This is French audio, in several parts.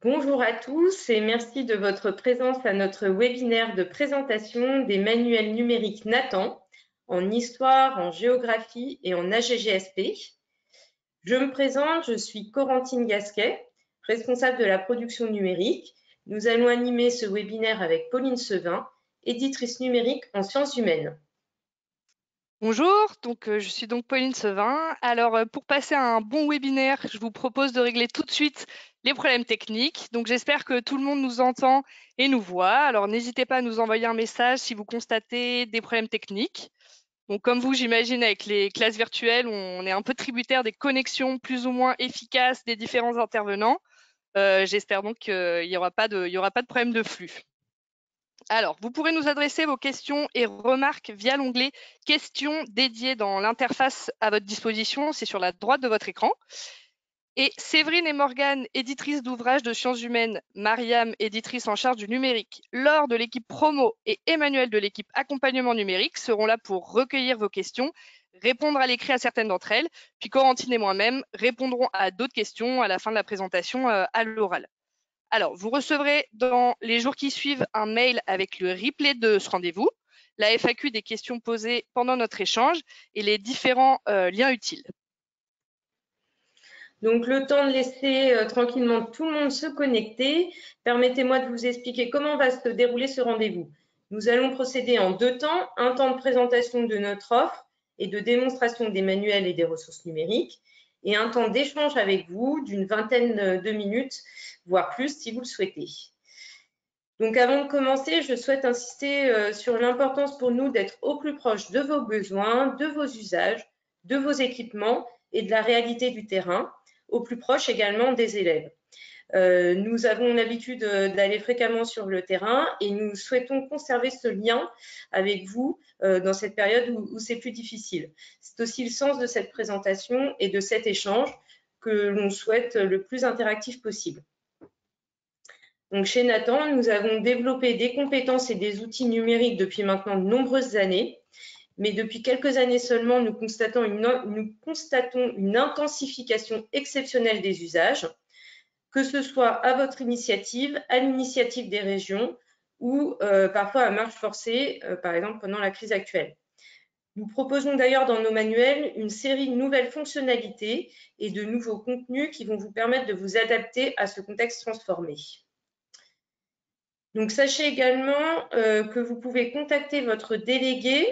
Bonjour à tous et merci de votre présence à notre webinaire de présentation des manuels numériques Nathan en histoire, en géographie et en AGGSP. Je me présente, je suis Corentine Gasquet, responsable de la production numérique. Nous allons animer ce webinaire avec Pauline Sevin, éditrice numérique en sciences humaines. Bonjour, je suis donc Pauline Sevin. Alors, pour passer à un bon webinaire, je vous propose de régler tout de suite les problèmes techniques. Donc, j'espère que tout le monde nous entend et nous voit. Alors, n'hésitez pas à nous envoyer un message si vous constatez des problèmes techniques. Donc, comme vous, j'imagine, avec les classes virtuelles, on est un peu tributaire des connexions plus ou moins efficaces des différents intervenants. J'espère donc qu'il n'y aura pas de problème de flux. Alors, vous pourrez nous adresser vos questions et remarques via l'onglet « Questions » dédié dans l'interface à votre disposition. C'est sur la droite de votre écran. Et Séverine et Morgane, éditrices d'ouvrages de sciences humaines, Mariam, éditrice en charge du numérique, Laure de l'équipe promo et Emmanuel de l'équipe accompagnement numérique seront là pour recueillir vos questions, répondre à l'écrit à certaines d'entre elles, puis Corentine et moi-même répondrons à d'autres questions à la fin de la présentation à l'oral. Alors, vous recevrez dans les jours qui suivent un mail avec le replay de ce rendez-vous, la FAQ des questions posées pendant notre échange et les différents liens utiles. Donc, le temps de laisser tranquillement tout le monde se connecter, permettez-moi de vous expliquer comment va se dérouler ce rendez-vous. Nous allons procéder en deux temps, un temps de présentation de notre offre et de démonstration des manuels et des ressources numériques, et un temps d'échange avec vous d'une vingtaine de minutes, voire plus si vous le souhaitez. Donc, avant de commencer, je souhaite insister sur l'importance pour nous d'être au plus proche de vos besoins, de vos usages, de vos équipements et de la réalité du terrain, au plus proche également des élèves. Nous avons l'habitude d'aller fréquemment sur le terrain et nous souhaitons conserver ce lien avec vous dans cette période où c'est plus difficile. C'est aussi le sens de cette présentation et de cet échange que l'on souhaite le plus interactif possible. Donc, chez Nathan, nous avons développé des compétences et des outils numériques depuis maintenant de nombreuses années. Mais depuis quelques années seulement, nous constatons une intensification exceptionnelle des usages, que ce soit à votre initiative, à l'initiative des régions ou parfois à marche forcée, par exemple pendant la crise actuelle. Nous proposons d'ailleurs dans nos manuels une série de nouvelles fonctionnalités et de nouveaux contenus qui vont vous permettre de vous adapter à ce contexte transformé. Donc, sachez également que vous pouvez contacter votre délégué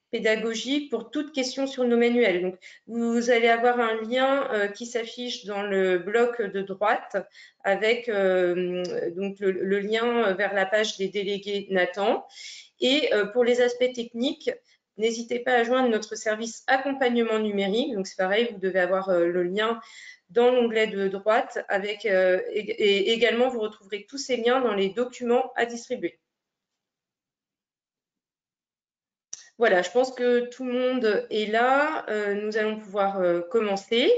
pédagogique pour toute question sur nos manuels. Donc, vous allez avoir un lien qui s'affiche dans le bloc de droite avec donc le lien vers la page des délégués Nathan. Et pour les aspects techniques, n'hésitez pas à joindre notre service accompagnement numérique. Donc, c'est pareil, vous devez avoir le lien dans l'onglet de droite avec, et également, vous retrouverez tous ces liens dans les documents à distribuer. Voilà, je pense que tout le monde est là. Nous allons pouvoir commencer.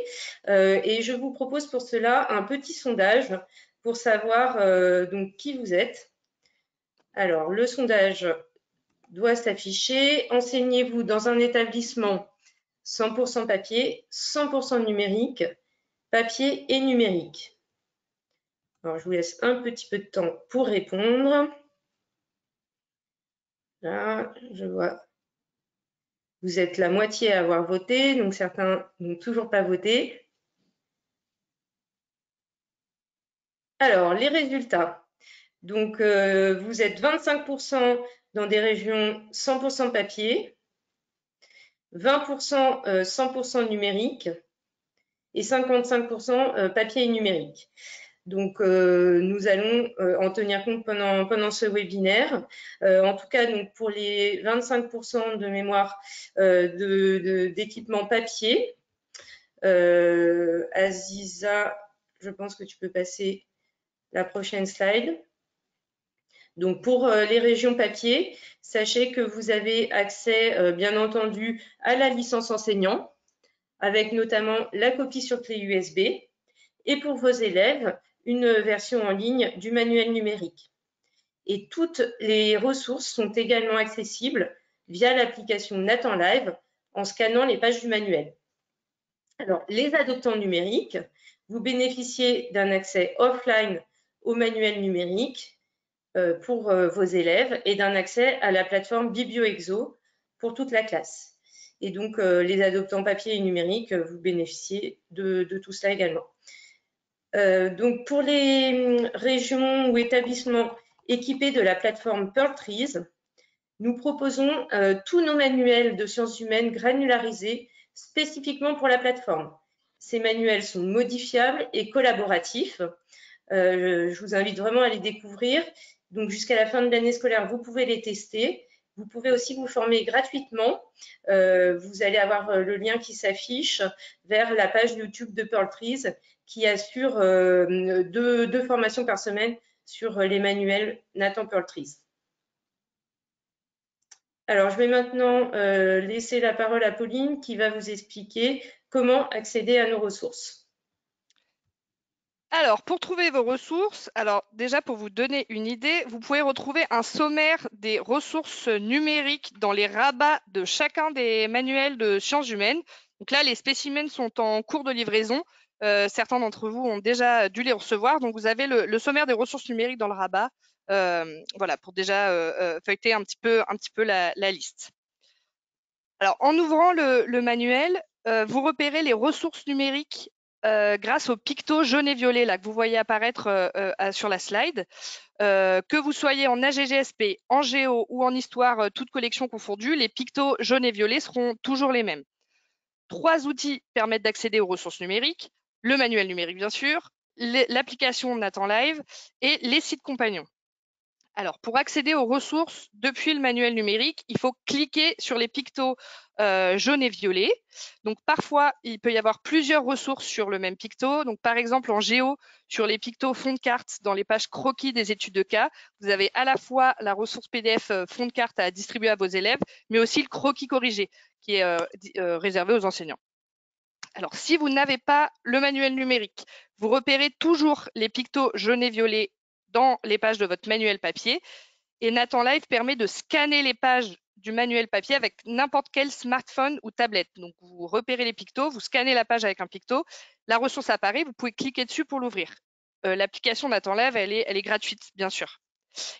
Et je vous propose pour cela un petit sondage pour savoir donc qui vous êtes. Alors, le sondage doit s'afficher. Enseignez-vous dans un établissement 100% papier, 100% numérique, papier et numérique. Alors, je vous laisse un petit peu de temps pour répondre. Là, je vois. Vous êtes la moitié à avoir voté, donc certains n'ont toujours pas voté. Alors, les résultats. Donc, vous êtes 25% dans des régions 100% papier, 20% 100% numérique et 55% papier et numérique. Donc, nous allons en tenir compte pendant ce webinaire. En tout cas, donc, pour les 25% de mémoire d'équipement papier, Aziza, je pense que tu peux passer la prochaine slide. Donc, pour les régions papier, sachez que vous avez accès, bien entendu, à la licence enseignant, avec notamment la copie sur clé USB, et pour vos élèves, une version en ligne du manuel numérique. Et toutes les ressources sont également accessibles via l'application Nathan Live en scannant les pages du manuel. Alors, les adoptants numériques, vous bénéficiez d'un accès offline au manuel numérique pour vos élèves et d'un accès à la plateforme BiblioExo pour toute la classe. Et donc, les adoptants papier et numérique, vous bénéficiez de tout cela également. Donc, pour les régions ou établissements équipés de la plateforme Pearltrees, nous proposons tous nos manuels de sciences humaines granularisés spécifiquement pour la plateforme. Ces manuels sont modifiables et collaboratifs. Je vous invite vraiment à les découvrir. Donc, jusqu'à la fin de l'année scolaire, vous pouvez les tester. Vous pouvez aussi vous former gratuitement. Vous allez avoir le lien qui s'affiche vers la page YouTube de Pearltrees qui assure deux formations par semaine sur les manuels Nathan Pearltrees. Alors, je vais maintenant laisser la parole à Pauline qui va vous expliquer comment accéder à nos ressources. Alors, pour trouver vos ressources, alors déjà pour vous donner une idée, vous pouvez retrouver un sommaire des ressources numériques dans les rabats de chacun des manuels de sciences humaines. Donc là, les spécimens sont en cours de livraison. Certains d'entre vous ont déjà dû les recevoir. Donc, vous avez le sommaire des ressources numériques dans le rabat. Voilà, pour déjà feuilleter un petit peu la liste. Alors, en ouvrant le manuel, vous repérez les ressources numériques grâce au picto jaune et violet là, que vous voyez apparaître sur la slide. Que vous soyez en AGGSP, en géo ou en histoire, toutes collections confondues, les pictos jaunes et violets seront toujours les mêmes. 3 outils permettent d'accéder aux ressources numériques, le manuel numérique bien sûr, l'application Nathan Live et les sites compagnons. Alors, pour accéder aux ressources depuis le manuel numérique, il faut cliquer sur les pictos jaunes et violets. Donc, parfois, il peut y avoir plusieurs ressources sur le même picto. Donc, par exemple, en géo, sur les pictos fond de carte, dans les pages croquis des études de cas, vous avez à la fois la ressource PDF fond de carte à distribuer à vos élèves, mais aussi le croquis corrigé qui est réservé aux enseignants. Alors, si vous n'avez pas le manuel numérique, vous repérez toujours les pictos jaunes et violets dans les pages de votre manuel papier. Et Nathan Live permet de scanner les pages du manuel papier avec n'importe quel smartphone ou tablette. Donc, vous repérez les pictos, vous scannez la page avec un picto, la ressource apparaît, vous pouvez cliquer dessus pour l'ouvrir. L'application Nathan Live, elle est gratuite, bien sûr.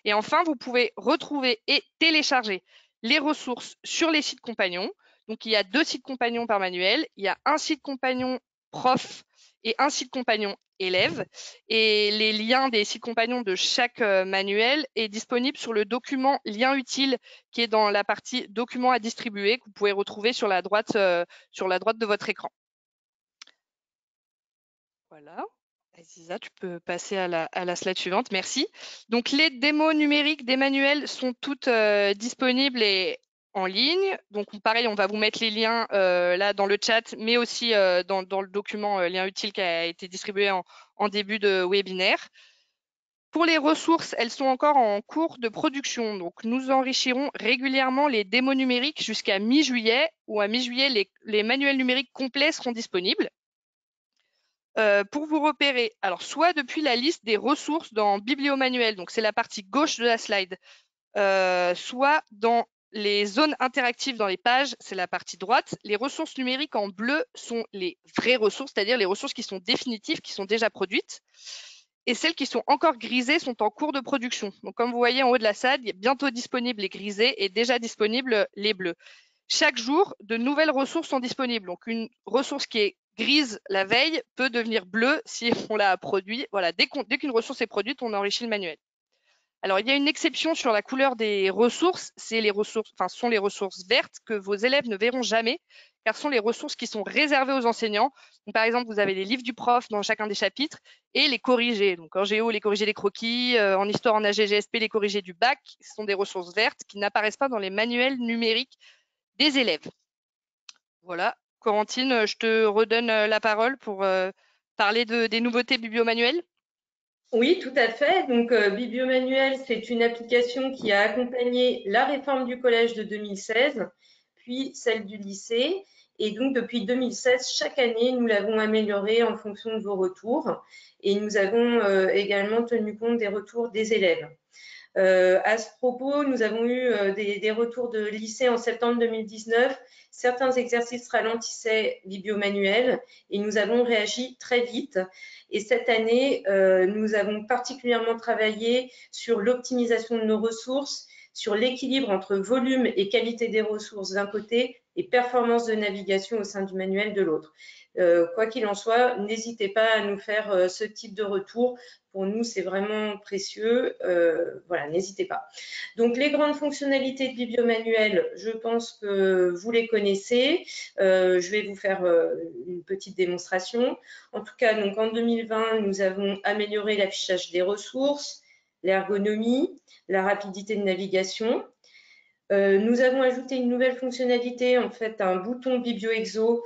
Et enfin, vous pouvez retrouver et télécharger les ressources sur les sites compagnons. Donc, il y a 2 sites compagnons par manuel. Il y a un site compagnon prof et un site compagnon élève. Et les liens des sites compagnons de chaque manuel est disponible sur le document lien utile qui est dans la partie documents à distribuer que vous pouvez retrouver sur la droite de votre écran. Voilà. Aziza, tu peux passer à la slide suivante. Merci. Donc, les démos numériques des manuels sont toutes disponibles et en ligne. Donc, pareil, on va vous mettre les liens là dans le chat, mais aussi dans le document lien utile qui a été distribué en début de webinaire. Pour les ressources, elles sont encore en cours de production. Donc, nous enrichirons régulièrement les démos numériques jusqu'à mi-juillet, ou à mi-juillet, les manuels numériques complets seront disponibles. Pour vous repérer, alors soit depuis la liste des ressources dans Bibliomanuel, donc c'est la partie gauche de la slide, soit dans les zones interactives dans les pages, c'est la partie droite. Les ressources numériques en bleu sont les vraies ressources, c'est-à-dire les ressources qui sont définitives, qui sont déjà produites. Et celles qui sont encore grisées sont en cours de production. Donc, comme vous voyez en haut de la slide, il y a bientôt disponibles les grisés et déjà disponibles les bleus. Chaque jour, de nouvelles ressources sont disponibles. Donc, une ressource qui est grise la veille peut devenir bleue si on l'a produit. Voilà, dès qu'une ressource est produite, on enrichit le manuel. Alors, il y a une exception sur la couleur des ressources. Ce sont les ressources vertes que vos élèves ne verront jamais, car ce sont les ressources qui sont réservées aux enseignants. Donc, par exemple, vous avez les livres du prof dans chacun des chapitres et les corrigés. Donc, en géo, les corrigés des croquis, en histoire, en AGGSP, les corrigés du bac. Ce sont des ressources vertes qui n'apparaissent pas dans les manuels numériques des élèves. Voilà. Corentine, je te redonne la parole pour parler des nouveautés bibliomanuelles. Oui, tout à fait. Donc, Bibliomanuel, c'est une application qui a accompagné la réforme du collège de 2016, puis celle du lycée. Et donc, depuis 2016, chaque année, nous l'avons améliorée en fonction de vos retours. Et nous avons également tenu compte des retours des élèves. À ce propos, nous avons eu des retours de lycée en septembre 2019. Certains exercices ralentissaient bibliomanuel et nous avons réagi très vite. Et cette année, nous avons particulièrement travaillé sur l'optimisation de nos ressources, sur l'équilibre entre volume et qualité des ressources d'un côté et performance de navigation au sein du manuel de l'autre. Quoi qu'il en soit, n'hésitez pas à nous faire ce type de retour. Pour nous, c'est vraiment précieux. Voilà, n'hésitez pas. Donc, les grandes fonctionnalités de bibliomanuel, je pense que vous les connaissez. Je vais vous faire une petite démonstration. En tout cas, donc en 2020, nous avons amélioré l'affichage des ressources, l'ergonomie, la rapidité de navigation. Nous avons ajouté une nouvelle fonctionnalité, en fait, un bouton BiblioExo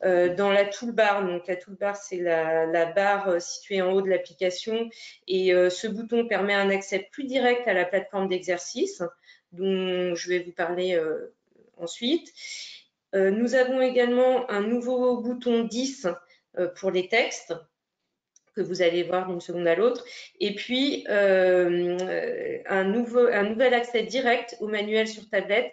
dans la toolbar. Donc, la toolbar, c'est la barre située en haut de l'application. Et ce bouton permet un accès plus direct à la plateforme d'exercice, dont je vais vous parler ensuite. Nous avons également un nouveau bouton 10 pour les textes, que vous allez voir d'une seconde à l'autre, et puis un nouvel accès direct au manuel sur tablette.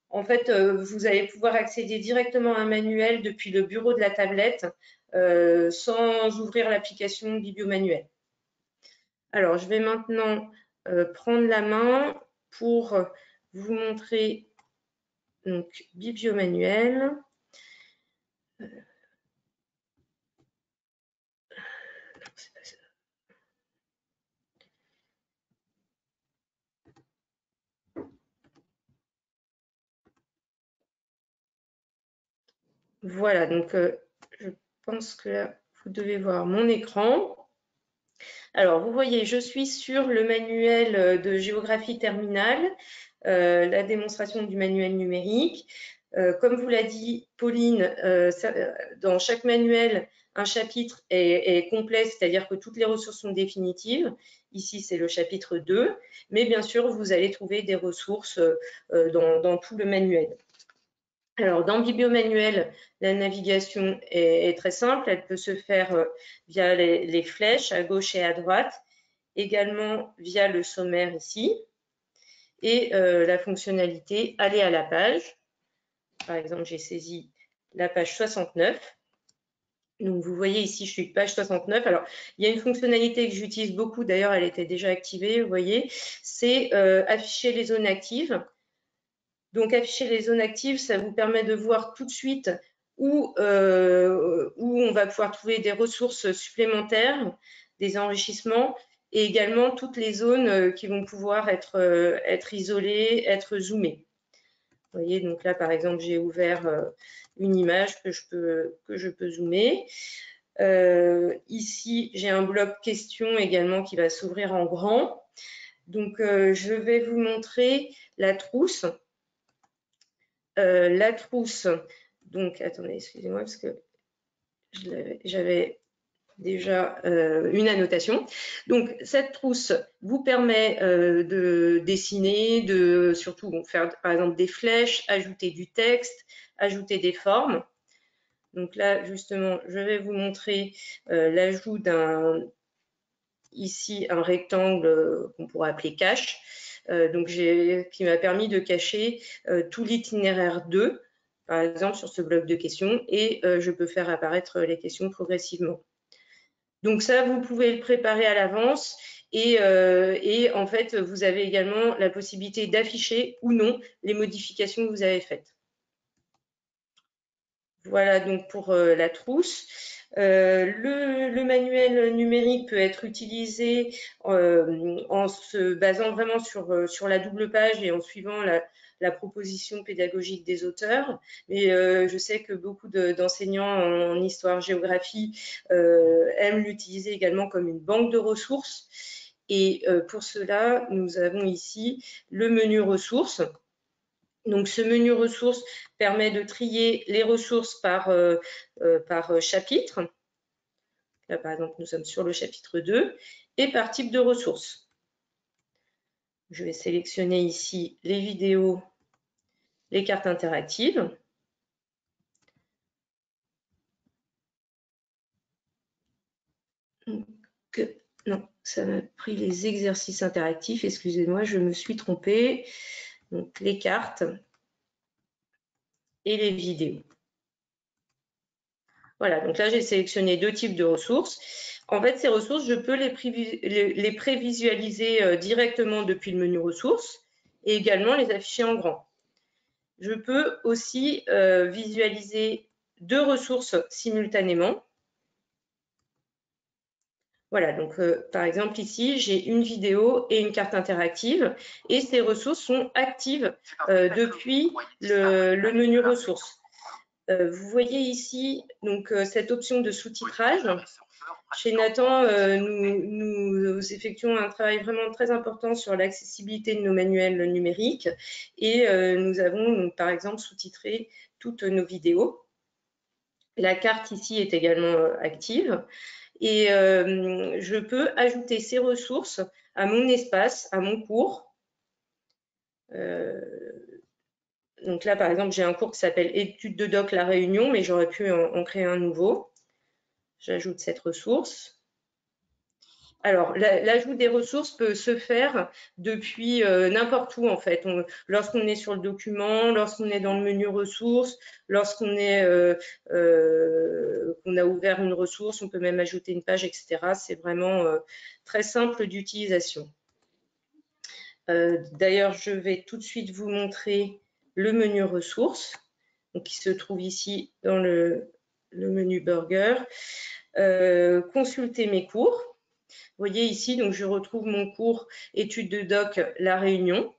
En fait, vous allez pouvoir accéder directement à un manuel depuis le bureau de la tablette sans ouvrir l'application bibliomanuel. Alors, je vais maintenant prendre la main pour vous montrer donc bibliomanuel. Voilà, donc je pense que là, vous devez voir mon écran. Alors, vous voyez, je suis sur le manuel de géographie terminale, la démonstration du manuel numérique. Comme vous l'a dit Pauline, dans chaque manuel, un chapitre est complet, c'est-à-dire que toutes les ressources sont définitives. Ici, c'est le chapitre 2, mais bien sûr, vous allez trouver des ressources dans tout le manuel. Alors, dans Bibliomanuel, la navigation est très simple. Elle peut se faire via les flèches à gauche et à droite, également via le sommaire ici, et la fonctionnalité aller à la page. Par exemple, j'ai saisi la page 69. Donc, vous voyez ici, je suis page 69. Alors, il y a une fonctionnalité que j'utilise beaucoup, d'ailleurs, elle était déjà activée, vous voyez, c'est afficher les zones actives. Donc, afficher les zones actives, ça vous permet de voir tout de suite où on va pouvoir trouver des ressources supplémentaires, des enrichissements, et également toutes les zones qui vont pouvoir être isolées, être zoomées. Vous voyez, donc là, par exemple, j'ai ouvert une image que je peux zoomer. Ici, j'ai un bloc questions également qui va s'ouvrir en grand. Donc, je vais vous montrer la trousse. La trousse, donc, attendez, excusez-moi, parce que j'avais déjà une annotation. Donc, cette trousse vous permet de dessiner, de surtout faire, par exemple, des flèches, ajouter du texte, ajouter des formes. Donc là, justement, je vais vous montrer l'ajout ici, un rectangle qu'on pourrait appeler cache. Donc, qui m'a permis de cacher tout l'itinéraire 2, par exemple, sur ce bloc de questions, et je peux faire apparaître les questions progressivement. Donc ça, vous pouvez le préparer à l'avance et en fait, vous avez également la possibilité d'afficher ou non les modifications que vous avez faites. Voilà donc pour la trousse. Le manuel numérique peut être utilisé en se basant vraiment sur la double page et en suivant la proposition pédagogique des auteurs. Mais je sais que beaucoup d'enseignants en histoire-géographie aiment l'utiliser également comme une banque de ressources. Et pour cela, nous avons ici le menu ressources. Donc, ce menu ressources permet de trier les ressources par chapitre. Là, par exemple, nous sommes sur le chapitre 2 et par type de ressources. Je vais sélectionner ici les vidéos, les cartes interactives. Non, ça m'a pris les exercices interactifs. Excusez-moi, je me suis trompée. Donc, les cartes et les vidéos. Voilà, donc là, j'ai sélectionné 2 types de ressources. En fait, ces ressources, je peux les prévisualiser directement depuis le menu ressources et également les afficher en grand. Je peux aussi visualiser 2 ressources simultanément. Voilà, donc par exemple ici, j'ai une vidéo et une carte interactive et ces ressources sont actives depuis le menu ressources. Vous voyez ici donc cette option de sous-titrage. Chez Nathan, nous effectuons un travail vraiment très important sur l'accessibilité de nos manuels numériques et nous avons donc, par exemple sous-titré toutes nos vidéos. La carte ici est également active et je peux ajouter ces ressources à mon espace, à mon cours. Donc là, par exemple, j'ai un cours qui s'appelle Études de doc La Réunion, mais j'aurais pu en créer un nouveau. J'ajoute cette ressource. Alors, l'ajout des ressources peut se faire depuis n'importe où, en fait. Lorsqu'on est sur le document, lorsqu'on est dans le menu ressources, lorsqu'on qu'on a ouvert une ressource, on peut même ajouter une page, etc. C'est vraiment très simple d'utilisation. D'ailleurs, je vais tout de suite vous montrer le menu ressources, donc, qui se trouve ici dans le menu Burger. Consulter mes cours. Vous voyez ici, donc je retrouve mon cours études de doc La Réunion.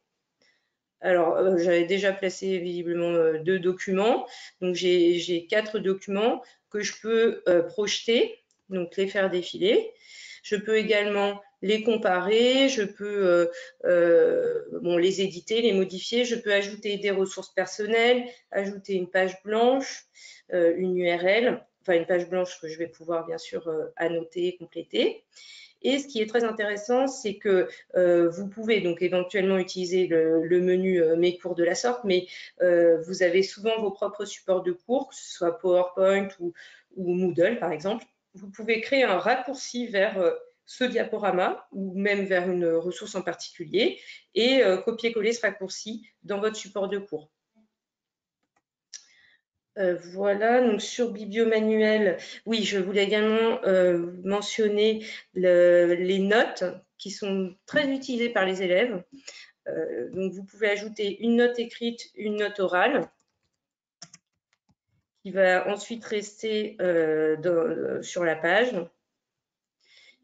Alors, j'avais déjà placé visiblement 2 documents. Donc, j'ai 4 documents que je peux projeter, donc les faire défiler. Je peux également les comparer, je peux les éditer, les modifier. Je peux ajouter des ressources personnelles, ajouter une page blanche, une URL, enfin une page blanche que je vais pouvoir bien sûr annoter et compléter. Et ce qui est très intéressant, c'est que vous pouvez donc éventuellement utiliser le menu Mes cours de la sorte, mais vous avez souvent vos propres supports de cours, que ce soit PowerPoint ou Moodle par exemple. Vous pouvez créer un raccourci vers ce diaporama ou même vers une ressource en particulier et copier-coller ce raccourci dans votre support de cours. Voilà, donc sur Bibliomanuel, oui, je voulais également mentionner les notes qui sont très utilisées par les élèves. Donc, vous pouvez ajouter une note écrite, une note orale, qui va ensuite rester sur la page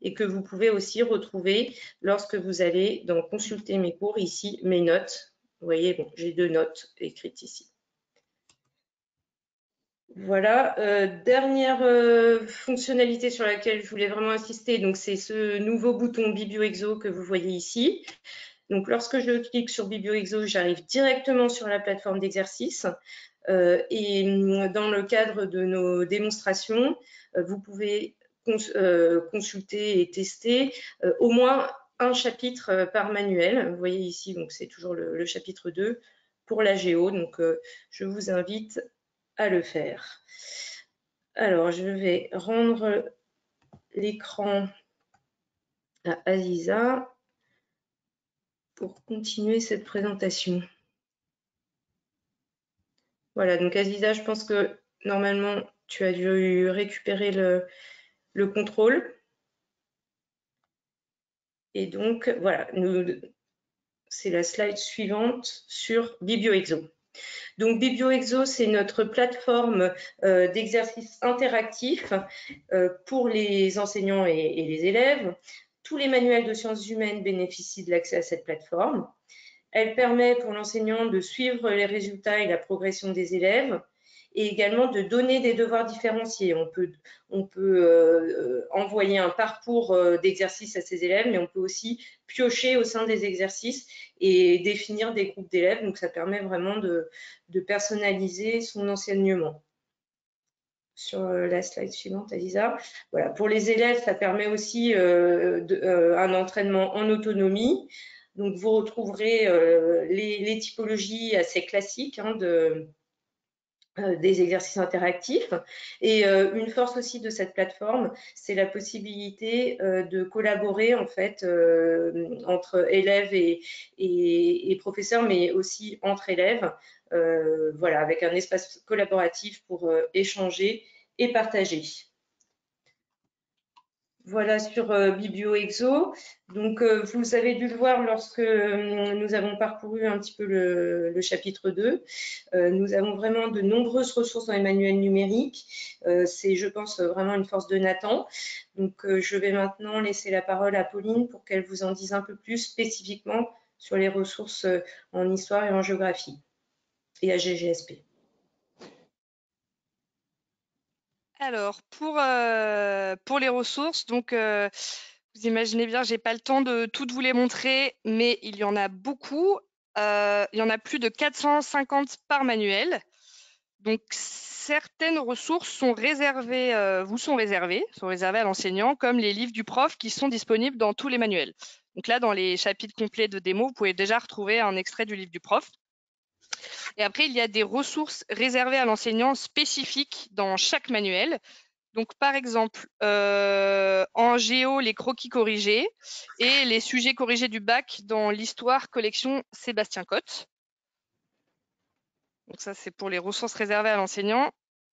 et que vous pouvez aussi retrouver lorsque vous allez dans Consulter mes cours, ici, mes notes. Vous voyez, bon, j'ai 2 notes écrites ici. Voilà, dernière fonctionnalité sur laquelle je voulais vraiment insister, donc c'est ce nouveau bouton BiblioExo que vous voyez ici. Donc lorsque je clique sur BiblioExo, j'arrive directement sur la plateforme d'exercice et dans le cadre de nos démonstrations, vous pouvez consulter et tester au moins un chapitre par manuel. Vous voyez ici, donc c'est toujours le chapitre 2 pour la géo, donc je vous invite à le faire. Alors, je vais rendre l'écran à Aziza pour continuer cette présentation. Voilà, donc Aziza, je pense que normalement, tu as dû récupérer le contrôle. Et donc, voilà, c'est la slide suivante sur BiblioExo. Donc BiblioExo, c'est notre plateforme d'exercices interactifs pour les enseignants et les élèves. Tous les manuels de sciences humaines bénéficient de l'accès à cette plateforme. Elle permet pour l'enseignant de suivre les résultats et la progression des élèves et également de donner des devoirs différenciés. On peut envoyer un parcours d'exercice à ses élèves, mais on peut aussi piocher au sein des exercices et définir des groupes d'élèves. Donc, ça permet vraiment de personnaliser son enseignement. Sur la slide suivante, Aziza. Voilà, pour les élèves, ça permet aussi un entraînement en autonomie. Donc, vous retrouverez les typologies assez classiques des exercices interactifs. Et une force aussi de cette plateforme, c'est la possibilité de collaborer en fait entre élèves et professeurs, mais aussi entre élèves, voilà, avec un espace collaboratif pour échanger et partager. Voilà sur BiblioExo. Donc, vous avez dû le voir lorsque nous avons parcouru un petit peu le chapitre 2. Nous avons vraiment de nombreuses ressources dans les manuels numériques. C'est, je pense, vraiment une force de Nathan. Donc, je vais maintenant laisser la parole à Pauline pour qu'elle vous en dise un peu plus spécifiquement sur les ressources en histoire et en géographie et à GGSP. Alors, pour les ressources, donc vous imaginez bien, j'ai pas le temps de toutes vous les montrer, mais il y en a beaucoup. Il y en a plus de 450 par manuel. Donc, certaines ressources sont réservées, sont réservées à l'enseignant, comme les livres du prof qui sont disponibles dans tous les manuels. Donc là, dans les chapitres complets de démo, vous pouvez déjà retrouver un extrait du livre du prof. Et après, il y a des ressources réservées à l'enseignant spécifiques dans chaque manuel. Donc, par exemple, en géo, les croquis corrigés et les sujets corrigés du bac dans l'histoire collection Sébastien Cotte. Donc ça, c'est pour les ressources réservées à l'enseignant.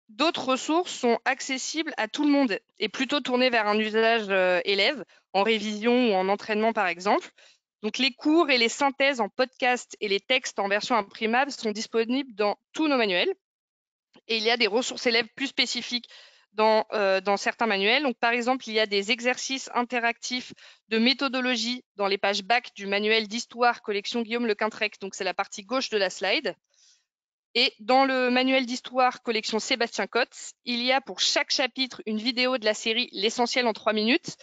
D'autres ressources sont accessibles à tout le monde et plutôt tournées vers un usage élève, en révision ou en entraînement, par exemple. Donc, les cours et les synthèses en podcast et les textes en version imprimable sont disponibles dans tous nos manuels. Et il y a des ressources élèves plus spécifiques dans certains manuels. Donc, par exemple, il y a des exercices interactifs de méthodologie dans les pages bac du manuel d'histoire collection Guillaume Le Quintrec. Donc, c'est la partie gauche de la slide. Et dans le manuel d'histoire collection Sébastien Cotte, il y a pour chaque chapitre une vidéo de la série L'essentiel en 3 minutes,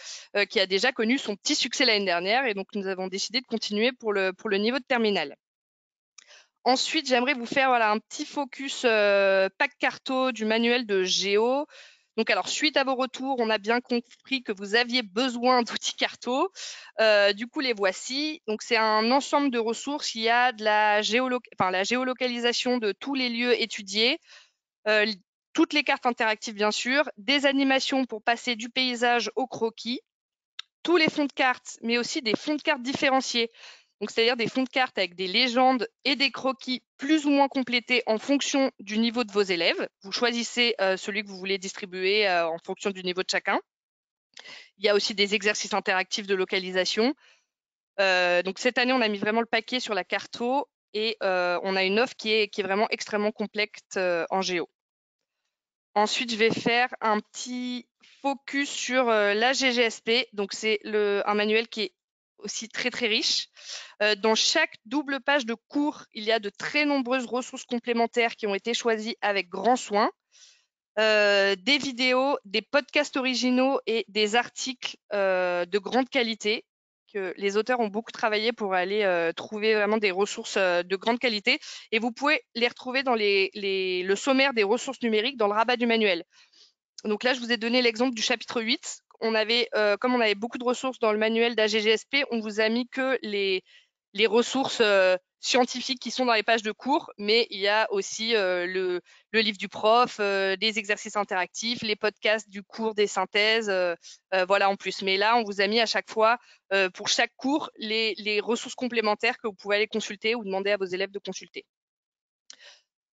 qui a déjà connu son petit succès l'année dernière. Et donc, nous avons décidé de continuer pour le niveau de terminale. Ensuite, j'aimerais vous faire un petit focus pack carto du manuel de Géo. Donc, alors, suite à vos retours, on a bien compris que vous aviez besoin d'outils carto. Du coup, les voici. Donc, c'est un ensemble de ressources. Il y a de la géolocalisation de tous les lieux étudiés, toutes les cartes interactives, bien sûr, des animations pour passer du paysage au croquis, tous les fonds de cartes, mais aussi des fonds de cartes différenciés. Donc, c'est-à-dire des fonds de cartes avec des légendes et des croquis plus ou moins complétés en fonction du niveau de vos élèves. Vous choisissez celui que vous voulez distribuer en fonction du niveau de chacun. Il y a aussi des exercices interactifs de localisation. Donc, cette année, on a mis vraiment le paquet sur la carto et on a une offre qui est vraiment extrêmement complète en géo. Ensuite, je vais faire un petit focus sur la GGSP. Donc, c'est un manuel qui est aussi très, très riche. Dans chaque double page de cours, il y a de très nombreuses ressources complémentaires qui ont été choisies avec grand soin. Des vidéos, des podcasts originaux et des articles de grande qualité que les auteurs ont beaucoup travaillé pour aller trouver vraiment des ressources de grande qualité. Et vous pouvez les retrouver dans le sommaire des ressources numériques dans le rabat du manuel. Donc là, je vous ai donné l'exemple du chapitre 8. Comme on avait beaucoup de ressources dans le manuel d'AGGSP, on vous a mis que les ressources scientifiques qui sont dans les pages de cours, mais il y a aussi le livre du prof, des exercices interactifs, les podcasts du cours, des synthèses, voilà en plus. Mais là, on vous a mis à chaque fois, pour chaque cours, les ressources complémentaires que vous pouvez aller consulter ou demander à vos élèves de consulter.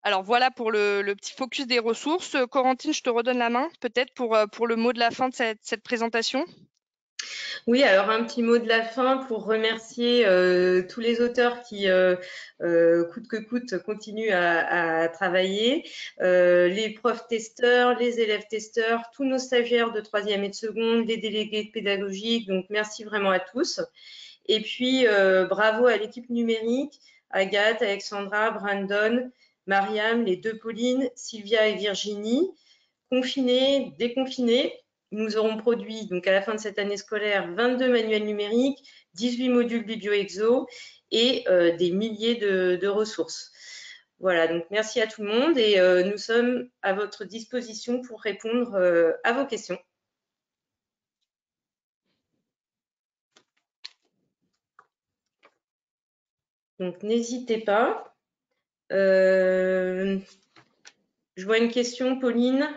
Alors voilà pour le petit focus des ressources. Corentine, je te redonne la main peut-être pour le mot de la fin de cette présentation. Oui, alors un petit mot de la fin pour remercier tous les auteurs qui, coûte que coûte, continuent à travailler, les profs testeurs, les élèves testeurs, tous nos stagiaires de troisième et de seconde, les délégués pédagogiques. Donc, merci vraiment à tous. Et puis, bravo à l'équipe numérique, Agathe, Alexandra, Brandon, Mariam, les deux Pauline, Sylvia et Virginie. Confinés, déconfinés, nous aurons produit, donc à la fin de cette année scolaire, 22 manuels numériques, 18 modules BiblioExo et des milliers de ressources. Voilà, donc merci à tout le monde et nous sommes à votre disposition pour répondre à vos questions. Donc n'hésitez pas. Je vois une question, Pauline,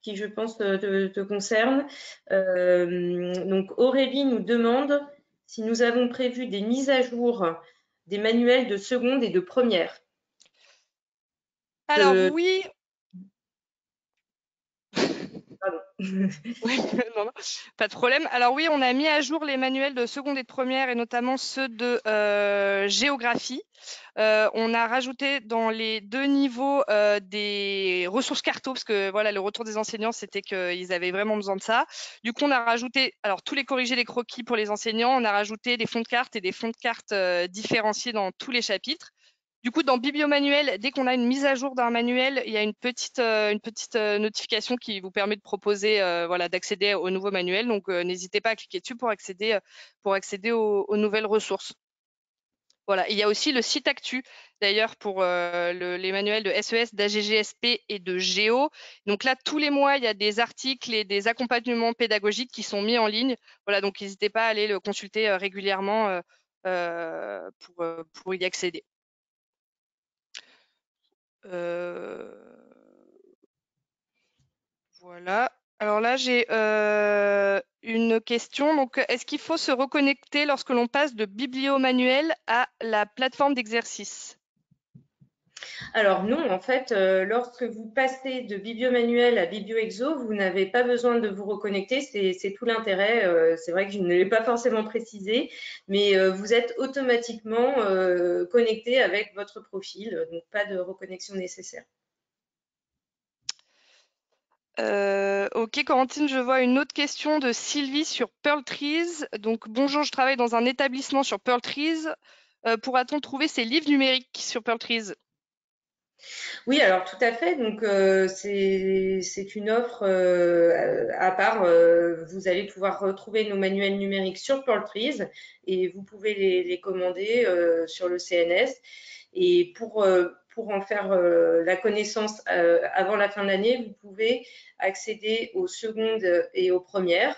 qui je pense te concerne. Donc Aurélie nous demande si nous avons prévu des mises à jour des manuels de seconde et de première. Alors oui, Pardon. oui, non, non, pas de problème. Alors oui, on a mis à jour les manuels de seconde et de première et notamment ceux de géographie. On a rajouté dans les 2 niveaux des ressources carto parce que voilà, le retour des enseignants, c'était qu'ils avaient vraiment besoin de ça. Du coup, on a rajouté, alors tous les corrigés, les croquis pour les enseignants, on a rajouté des fonds de cartes et des fonds de cartes différenciés dans tous les chapitres. Du coup, dans Bibliomanuel, dès qu'on a une mise à jour d'un manuel, il y a une petite notification qui vous permet de proposer, voilà, d'accéder au nouveau manuel. Donc, n'hésitez pas à cliquer dessus pour accéder aux nouvelles ressources. Voilà. Et il y a aussi le site Actu, d'ailleurs, pour les manuels de SES, d'AGGSP et de Géo. Donc là, tous les mois, il y a des articles et des accompagnements pédagogiques qui sont mis en ligne. Voilà, donc n'hésitez pas à aller le consulter régulièrement pour y accéder. Voilà. Alors là, j'ai une question. Donc, est-ce qu'il faut se reconnecter lorsque l'on passe de Bibliomanuel à la plateforme d'exercice? Alors non, en fait, lorsque vous passez de Bibliomanuel à BiblioExo, vous n'avez pas besoin de vous reconnecter, c'est tout l'intérêt. C'est vrai que je ne l'ai pas forcément précisé, mais vous êtes automatiquement connecté avec votre profil, donc pas de reconnexion nécessaire. Ok, Corentine, je vois une autre question de Sylvie sur Pearl Trees. Donc, bonjour, je travaille dans un établissement sur Pearl Trees. Pourra-t-on trouver ces livres numériques sur Pearl Trees? Oui, alors tout à fait. Donc c'est une offre à part. Vous allez pouvoir retrouver nos manuels numériques sur Pearl Trees et vous pouvez les commander sur le CNS. Et pour en faire la connaissance avant la fin de l'année, vous pouvez accéder aux secondes et aux premières.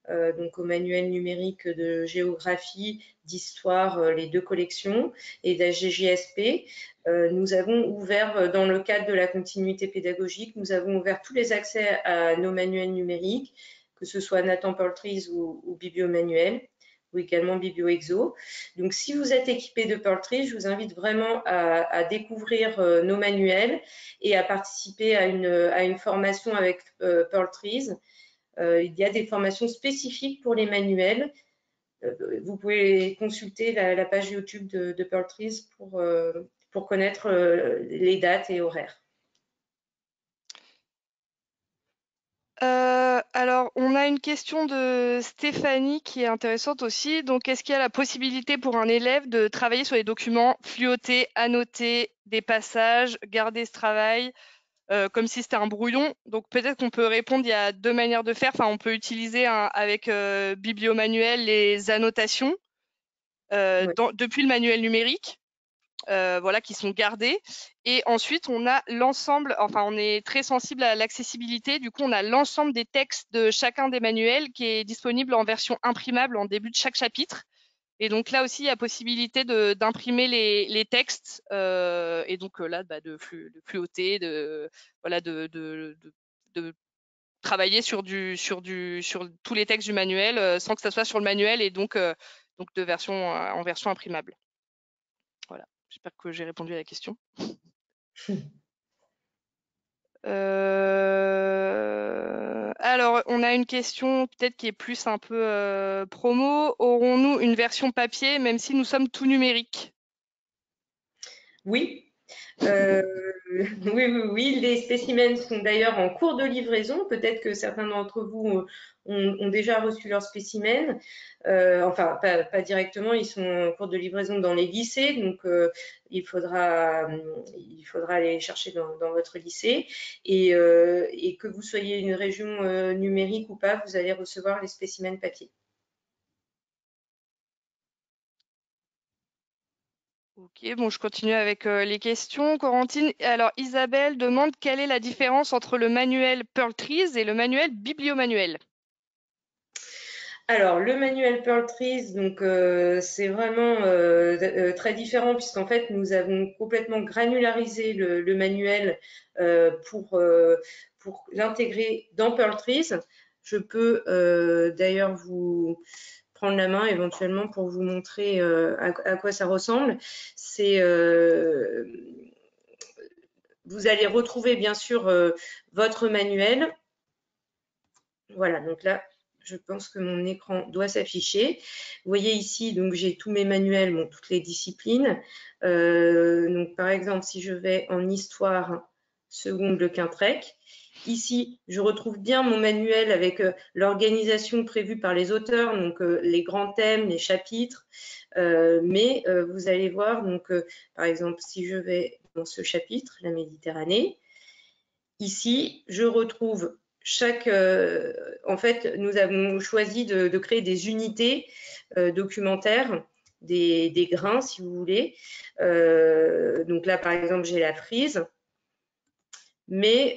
Donc au manuel numérique de géographie, d'histoire, les 2 collections, et d'AGGSP. Nous avons ouvert, dans le cadre de la continuité pédagogique, nous avons ouvert tous les accès à nos manuels numériques, que ce soit Nathan Pearl Trees ou Bibliomanuel, ou également BiblioExo. Donc si vous êtes équipé de Pearl Trees, je vous invite vraiment à découvrir nos manuels et à participer à une formation avec Pearl Trees. Il y a des formations spécifiques pour les manuels. Vous pouvez consulter la page YouTube de Pearl Trees pour connaître les dates et horaires. Alors, on a une question de Stéphanie qui est intéressante aussi. Donc, est-ce qu'il y a la possibilité pour un élève de travailler sur les documents, fluoter, annoter des passages, garder ce travail comme si c'était un brouillon? Donc, peut-être qu'on peut répondre, il y a 2 manières de faire. Enfin, on peut utiliser avec Bibliomanuel les annotations Ouais. depuis le manuel numérique. Voilà, qui sont gardés. Et ensuite, on a l'ensemble, enfin, on est très sensible à l'accessibilité. Du coup, on a l'ensemble des textes de chacun des manuels qui est disponible en version imprimable en début de chaque chapitre. Et donc là aussi, il y a possibilité d'imprimer les textes et donc là, bah, de fluoter, voilà, de travailler sur tous les textes du manuel sans que ça soit sur le manuel et donc en version imprimable. Voilà. J'espère que j'ai répondu à la question. Alors, on a une question peut-être qui est plus un peu promo. Aurons-nous une version papier même si nous sommes tout numérique? Oui. Oui, les spécimens sont d'ailleurs en cours de livraison. Peut-être que certains d'entre vous ont déjà reçu leurs spécimens. Enfin, pas directement, ils sont en cours de livraison dans les lycées, donc il faudra aller les chercher dans votre lycée. Et que vous soyez une région numérique ou pas, vous allez recevoir les spécimens papier. Ok, bon, je continue avec les questions. Corentine, alors Isabelle demande quelle est la différence entre le manuel Pearl Trees et le manuel Bibliomanuel. Alors, le manuel Pearl Trees, donc c'est vraiment très différent puisqu'en fait, nous avons complètement granularisé le manuel pour l'intégrer dans Pearl Trees. Je peux d'ailleurs vous prendre la main éventuellement pour vous montrer à quoi ça ressemble. Vous allez retrouver bien sûr votre manuel. Voilà, donc là, je pense que mon écran doit s'afficher. Vous voyez ici, donc j'ai tous mes manuels, bon, toutes les disciplines. Donc par exemple, si je vais en histoire seconde le Quintrec, ici, je retrouve bien mon manuel avec l'organisation prévue par les auteurs, donc les grands thèmes, les chapitres. Mais vous allez voir, donc par exemple, si je vais dans ce chapitre, la Méditerranée, ici, je retrouve en fait, nous avons choisi de créer des unités documentaires, des grains, si vous voulez. Donc là, par exemple, j'ai la frise. Mais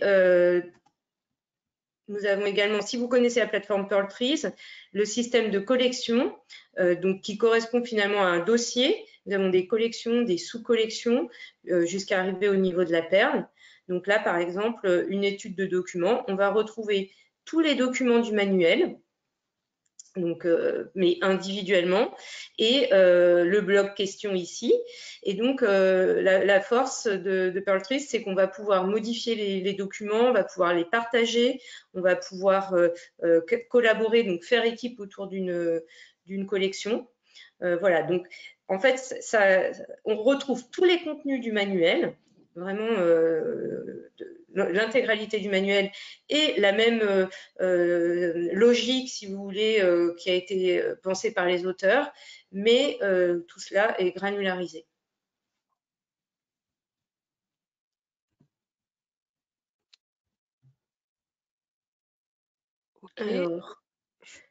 nous avons également, si vous connaissez la plateforme Pearl Trees, le système de collection, donc qui correspond finalement à un dossier. Nous avons des collections, des sous-collections, jusqu'à arriver au niveau de la perle. Donc là, par exemple, une étude de documents, on va retrouver tous les documents du manuel, donc, mais individuellement, et le bloc question ici. Et donc, la force de Pearl Trees, c'est qu'on va pouvoir modifier les documents, on va pouvoir les partager, on va pouvoir collaborer, donc faire équipe autour d'une collection. Voilà, donc en fait, on retrouve tous les contenus du manuel, vraiment l'intégralité du manuel et la même logique, si vous voulez, qui a été pensée par les auteurs, mais tout cela est granularisé. Ok. Alors,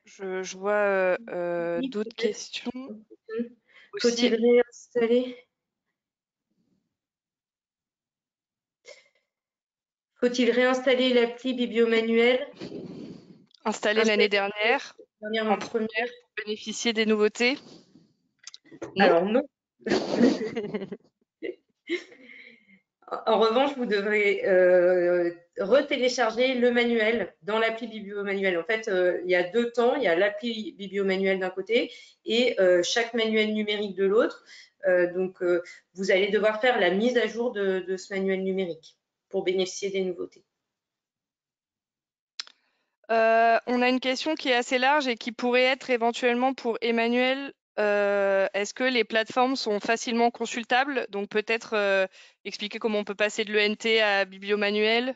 Je vois d'autres questions faut-il aussi. réinstaller? Faut-il réinstaller l'appli Bibliomanuel? Installé l'année dernière Dernière en en première. pour bénéficier des nouveautés. Non. Alors non. En revanche, vous devrez retélécharger le manuel dans l'appli Bibliomanuel. En fait, il y a deux temps. Il y a l'appli Bibliomanuel d'un côté et chaque manuel numérique de l'autre. Donc, vous allez devoir faire la mise à jour de ce manuel numérique pour bénéficier des nouveautés. On a une question qui est assez large et qui pourrait être éventuellement pour Emmanuel. Est-ce que les plateformes sont facilement consultables? Donc peut-être expliquer comment on peut passer de l'ENT à Bibliomanuel.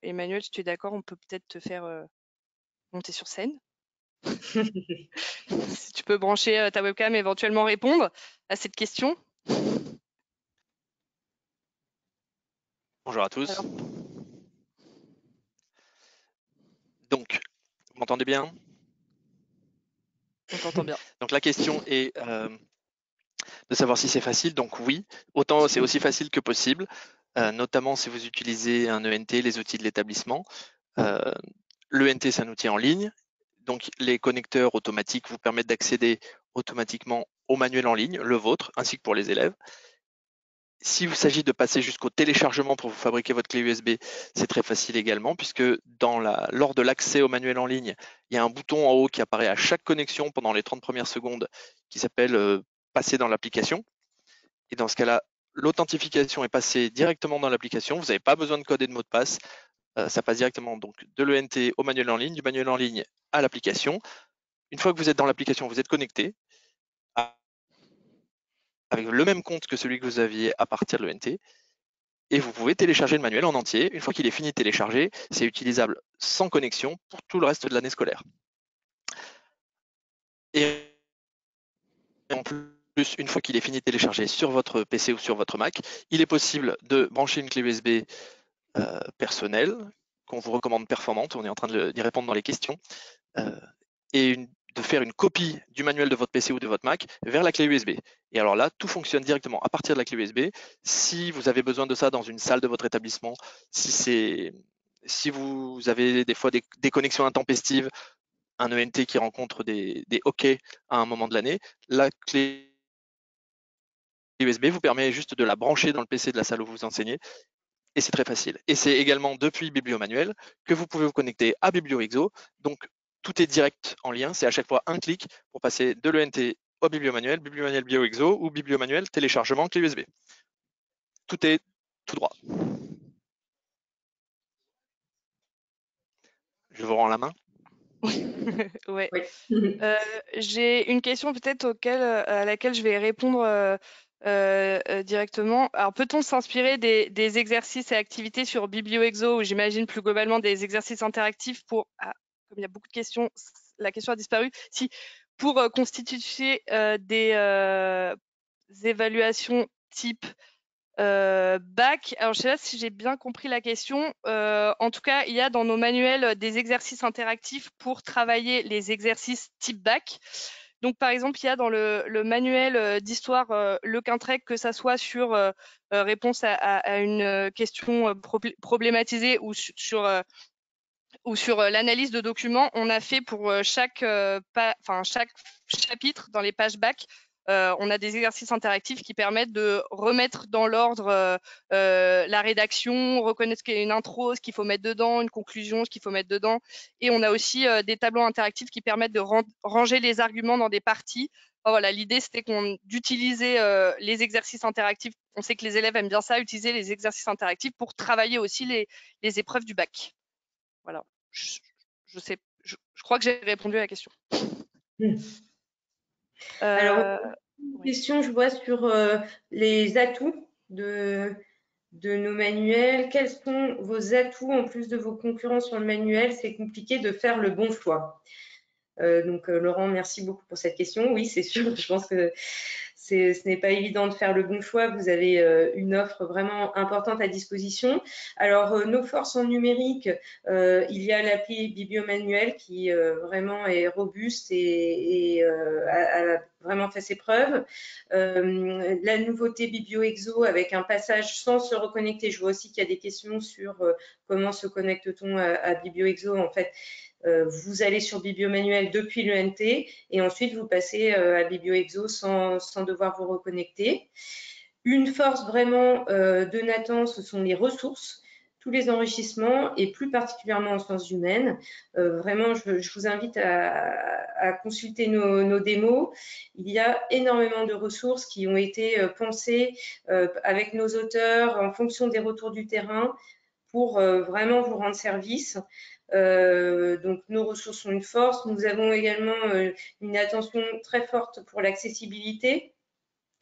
Emmanuel, si tu es d'accord, on peut peut-être te faire monter sur scène. Si tu peux brancher ta webcam et éventuellement répondre à cette question. Bonjour à tous. Alors. Donc, vous m'entendez bien? On t'entend bien. Donc la question est de savoir si c'est facile. Donc oui, autant c'est aussi facile que possible, notamment si vous utilisez un ENT, les outils de l'établissement. L'ENT, c'est un outil en ligne. Donc les connecteurs automatiques vous permettent d'accéder automatiquement au manuel en ligne, le vôtre, ainsi que pour les élèves. S'il s'agit de passer jusqu'au téléchargement pour vous fabriquer votre clé USB, c'est très facile également, puisque lors de l'accès au manuel en ligne, il y a un bouton en haut qui apparaît à chaque connexion pendant les 30 premières secondes qui s'appelle passer dans l'application. Et dans ce cas-là, l'authentification est passée directement dans l'application. Vous n'avez pas besoin de code et de mot de passe. Ça passe directement donc de l'ENT au manuel en ligne, du manuel en ligne à l'application. Une fois que vous êtes dans l'application, vous êtes connecté avec le même compte que celui que vous aviez à partir de l'ENT. Et vous pouvez télécharger le manuel en entier. Une fois qu'il est fini de télécharger, c'est utilisable sans connexion pour tout le reste de l'année scolaire. Et en plus, une fois qu'il est fini de télécharger sur votre PC ou sur votre Mac, il est possible de brancher une clé USB personnelle qu'on vous recommande performante. On est en train d'y répondre dans les questions. Et de faire une copie du manuel de votre PC ou de votre Mac vers la clé USB. Et alors là, tout fonctionne directement à partir de la clé USB. Si vous avez besoin de ça dans une salle de votre établissement, si vous avez des fois des connexions intempestives, un ENT qui rencontre des OK à un moment de l'année, la clé USB vous permet juste de la brancher dans le PC de la salle où vous enseignez, et c'est très facile. Et c'est également depuis Bibliomanuel que vous pouvez vous connecter à BiblioExo. Donc, tout est direct en lien. C'est à chaque fois un clic pour passer de l'ENT au Bibliomanuel, Bibliomanuel BioExo ou Bibliomanuel téléchargement clé USB. Tout est tout droit. Je vous rends la main. Ouais. Oui. J'ai une question peut-être à laquelle je vais répondre directement. Alors, peut-on s'inspirer des exercices et activités sur BiblioExo, ou j'imagine plus globalement des exercices interactifs pour, comme il y a beaucoup de questions, la question a disparu, si pour constituer des évaluations type bac. Alors, je sais pas si j'ai bien compris la question. En tout cas, il y a dans nos manuels des exercices interactifs pour travailler les exercices type bac. Donc, par exemple, il y a dans le manuel d'histoire Le Quintrec, que ça soit sur réponse à une question problématisée ou sur l'analyse de documents, on a fait pour chaque chapitre dans les pages bac, on a des exercices interactifs qui permettent de remettre dans l'ordre la rédaction, reconnaître ce qu'est une intro, ce qu'il faut mettre dedans, une conclusion, ce qu'il faut mettre dedans. Et on a aussi des tableaux interactifs qui permettent de ranger les arguments dans des parties. Voilà, l'idée, c'était d'utiliser les exercices interactifs. On sait que les élèves aiment bien ça, utiliser les exercices interactifs pour travailler aussi les épreuves du bac. Voilà. Je crois que j'ai répondu à la question. Alors, une Oui. question, je vois sur les atouts de nos manuels. Quels sont vos atouts en plus de vos concurrents sur le manuel? C'est compliqué de faire le bon choix. Donc, Laurent, merci beaucoup pour cette question. Oui, c'est sûr, je pense que ce n'est pas évident de faire le bon choix. Vous avez une offre vraiment importante à disposition. Alors, nos forces en numérique, il y a l'appli Bibliomanuel qui vraiment est robuste et a vraiment fait ses preuves. La nouveauté BiblioExo avec un passage sans se reconnecter. Je vois aussi qu'il y a des questions sur comment se connecte-t-on à BiblioExo. En fait, vous allez sur Bibliomanuel depuis l'ENT et ensuite vous passez à BiblioExo sans devoir vous reconnecter. Une force vraiment de Nathan, ce sont les ressources, tous les enrichissements et plus particulièrement en sciences humaines. Vraiment, je vous invite à consulter nos démos. Il y a énormément de ressources qui ont été pensées avec nos auteurs en fonction des retours du terrain pour vraiment vous rendre service. Donc, nos ressources sont une force. Nous avons également une attention très forte pour l'accessibilité.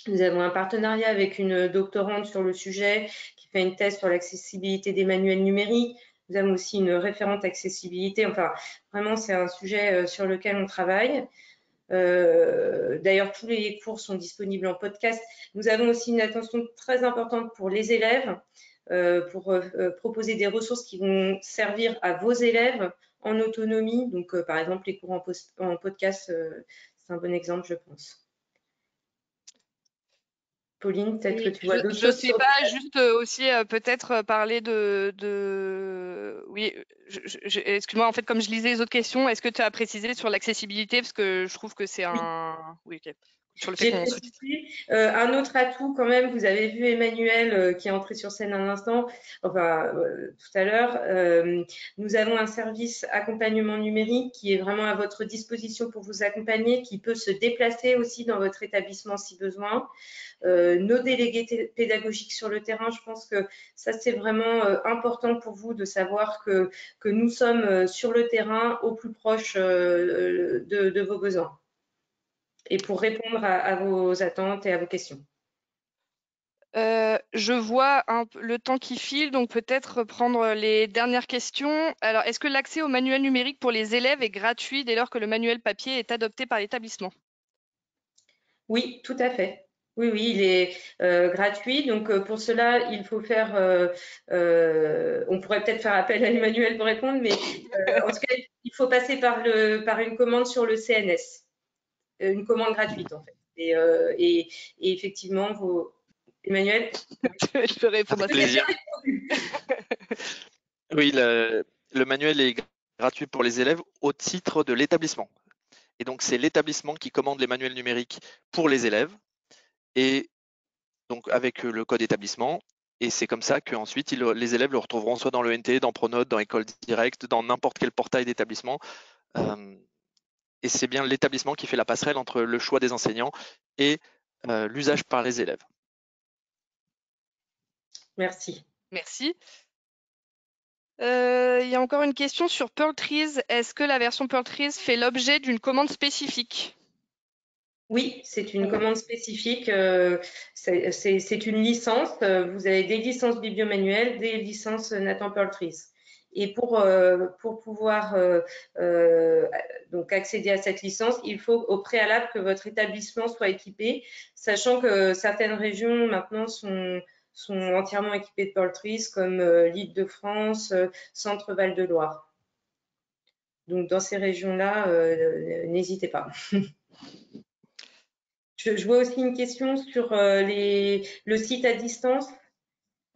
Nous avons un partenariat avec une doctorante sur le sujet qui fait une thèse sur l'accessibilité des manuels numériques. Nous avons aussi une référente accessibilité. Enfin, vraiment, c'est un sujet sur lequel on travaille. D'ailleurs, tous les cours sont disponibles en podcast. Nous avons aussi une attention très importante pour les élèves, pour proposer des ressources qui vont servir à vos élèves en autonomie. Donc, par exemple, les cours en podcast, c'est un bon exemple, je pense. Pauline, peut-être que tu vois d'autres choses. Je ne sais pas, juste aussi peut-être parler Oui, excuse-moi, en fait, comme je lisais les autres questions, est-ce que tu as précisé sur l'accessibilité? Parce que je trouve que c'est un... Oui, ok. Sur le fait qu'on sous-titre. Un autre atout quand même, vous avez vu Emmanuel qui est entré sur scène un instant, enfin tout à l'heure, nous avons un service accompagnement numérique qui est vraiment à votre disposition pour vous accompagner, qui peut se déplacer aussi dans votre établissement si besoin. Nos délégués pédagogiques sur le terrain, je pense que ça c'est vraiment important pour vous de savoir que nous sommes sur le terrain au plus proche de vos besoins et pour répondre à vos attentes et à vos questions. Je vois le temps qui file, donc peut-être prendre les dernières questions. Alors, est-ce que l'accès au manuel numérique pour les élèves est gratuit dès lors que le manuel papier est adopté par l'établissement? Oui, tout à fait. Oui, il est gratuit. Donc, pour cela, il faut faire... on pourrait peut-être faire appel à Emmanuel pour répondre, mais en tout cas, il faut passer par une commande sur le CNS. Une commande gratuite, en fait. Et effectivement, Emmanuel? Je peux répondre à ça. Plaisir. Oui, le manuel est gratuit pour les élèves au titre de l'établissement. Et donc, c'est l'établissement qui commande les manuels numériques pour les élèves, et donc avec le code établissement. Et c'est comme ça qu'ensuite, les élèves le retrouveront soit dans l'ENT, dans Pronote, dans École Directe, dans n'importe quel portail d'établissement. Et c'est bien l'établissement qui fait la passerelle entre le choix des enseignants et l'usage par les élèves. Merci. Merci. Il y a encore une question sur Perltrees. Est-ce que la version Perltrees fait l'objet d'une commande spécifique? Oui, c'est une commande spécifique. C'est une licence. Vous avez des licences bibliomanuelles, des licences Nathan Perltrees. Et pour pouvoir donc accéder à cette licence, il faut au préalable que votre établissement soit équipé, sachant que certaines régions maintenant sont entièrement équipées de Perltrees, comme l'Île-de-France, Centre Val-de-Loire. Donc dans ces régions-là, n'hésitez pas. Je vois aussi une question sur le site à distance.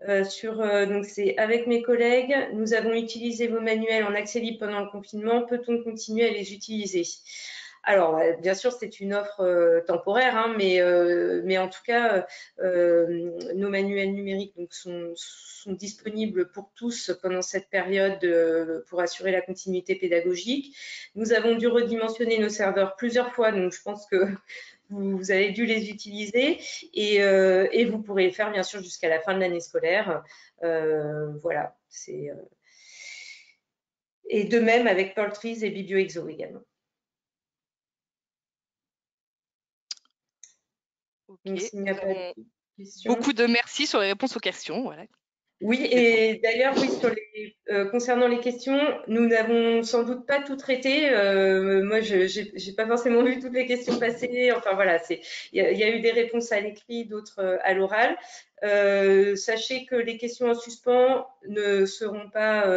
Donc c'est avec mes collègues, nous avons utilisé vos manuels en accès libre pendant le confinement. Peut-on continuer à les utiliser? Alors, bien sûr, c'est une offre temporaire, hein, mais en tout cas, nos manuels numériques donc, sont disponibles pour tous pendant cette période pour assurer la continuité pédagogique. Nous avons dû redimensionner nos serveurs plusieurs fois, donc je pense que vous avez dû les utiliser et vous pourrez le faire bien sûr jusqu'à la fin de l'année scolaire. Voilà. Et de même avec Perltrees et BiblioExo également. Ok. Donc, s'il n'y a pas de questions. Beaucoup de merci sur les réponses aux questions. Voilà. Oui, et d'ailleurs, oui, concernant les questions, nous n'avons sans doute pas tout traité. Moi, je n'ai pas forcément vu toutes les questions passer. Enfin, voilà, il y a eu des réponses à l'écrit, d'autres à l'oral. Sachez que les questions en suspens ne seront pas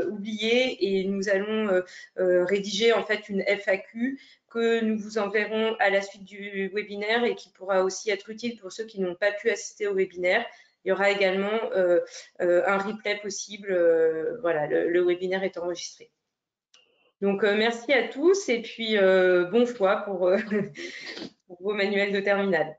oubliées et nous allons rédiger en fait une FAQ que nous vous enverrons à la suite du webinaire et qui pourra aussi être utile pour ceux qui n'ont pas pu assister au webinaire. Il y aura également un replay possible. Voilà, le webinaire est enregistré. Donc, merci à tous et puis bon choix pour vos manuels de terminale.